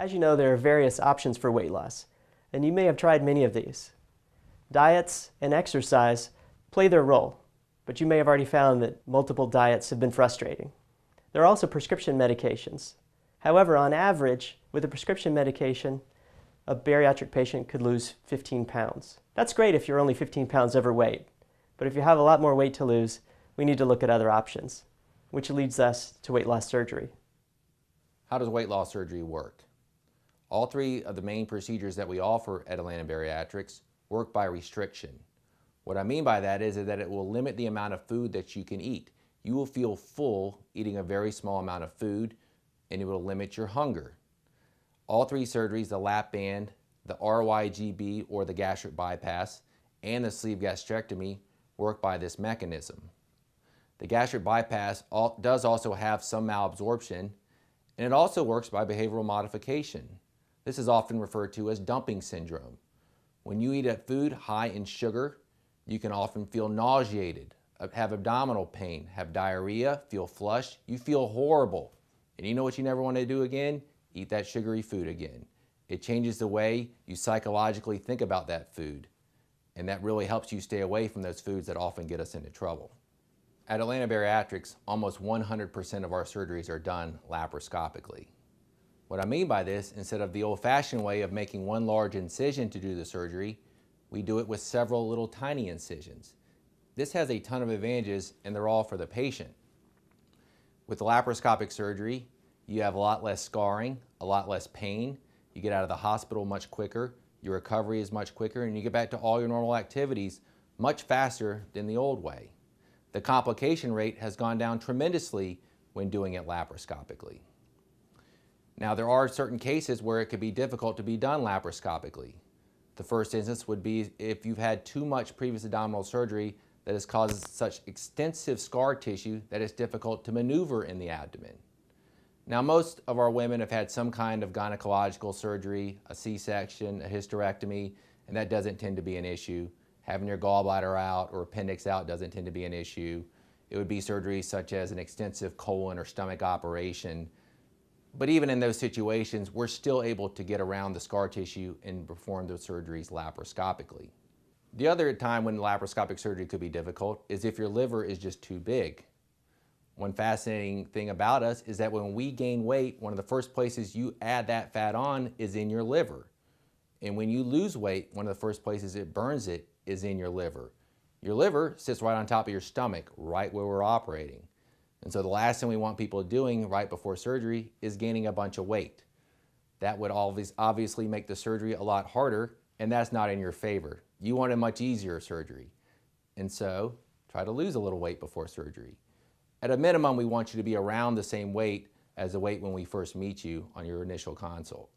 As you know, there are various options for weight loss, and you may have tried many of these. Diets and exercise play their role, but you may have already found that multiple diets have been frustrating. There are also prescription medications. However, on average, with a prescription medication, a bariatric patient could lose 15 pounds. That's great if you're only 15 pounds overweight, but if you have a lot more weight to lose, we need to look at other options, which leads us to weight loss surgery. How does weight loss surgery work? All three of the main procedures that we offer at Atlanta Bariatrics work by restriction. What I mean by that is that it will limit the amount of food that you can eat. You will feel full eating a very small amount of food, and it will limit your hunger. All three surgeries, the lap band, the RYGB or the gastric bypass, and the sleeve gastrectomy work by this mechanism. The gastric bypass does also have some malabsorption, and it also works by behavioral modification. This is often referred to as dumping syndrome. When you eat a food high in sugar, you can often feel nauseated, have abdominal pain, have diarrhea, feel flushed, you feel horrible. And you know what you never want to do again? Eat that sugary food again. It changes the way you psychologically think about that food, and that really helps you stay away from those foods that often get us into trouble. At Atlanta Bariatrics, almost 100% of our surgeries are done laparoscopically. What I mean by this, instead of the old-fashioned way of making one large incision to do the surgery, we do it with several little tiny incisions. This has a ton of advantages, and they're all for the patient. With the laparoscopic surgery, you have a lot less scarring, a lot less pain, you get out of the hospital much quicker, your recovery is much quicker, and you get back to all your normal activities much faster than the old way. The complication rate has gone down tremendously when doing it laparoscopically. Now, there are certain cases where it could be difficult to be done laparoscopically. The first instance would be if you've had too much previous abdominal surgery that has caused such extensive scar tissue that it's difficult to maneuver in the abdomen. Now, most of our women have had some kind of gynecological surgery, a C-section, a hysterectomy, and that doesn't tend to be an issue. Having your gallbladder out or appendix out doesn't tend to be an issue. It would be surgery such as an extensive colon or stomach operation. But even in those situations, we're still able to get around the scar tissue and perform those surgeries laparoscopically. The other time when laparoscopic surgery could be difficult is if your liver is just too big. One fascinating thing about us is that when we gain weight, one of the first places you add that fat on is in your liver. And when you lose weight, one of the first places it burns it is in your liver. Your liver sits right on top of your stomach, right where we're operating. And so the last thing we want people doing right before surgery is gaining a bunch of weight. That would obviously make the surgery a lot harder, and that's not in your favor. You want a much easier surgery. And so try to lose a little weight before surgery. At a minimum, we want you to be around the same weight as the weight when we first meet you on your initial consult.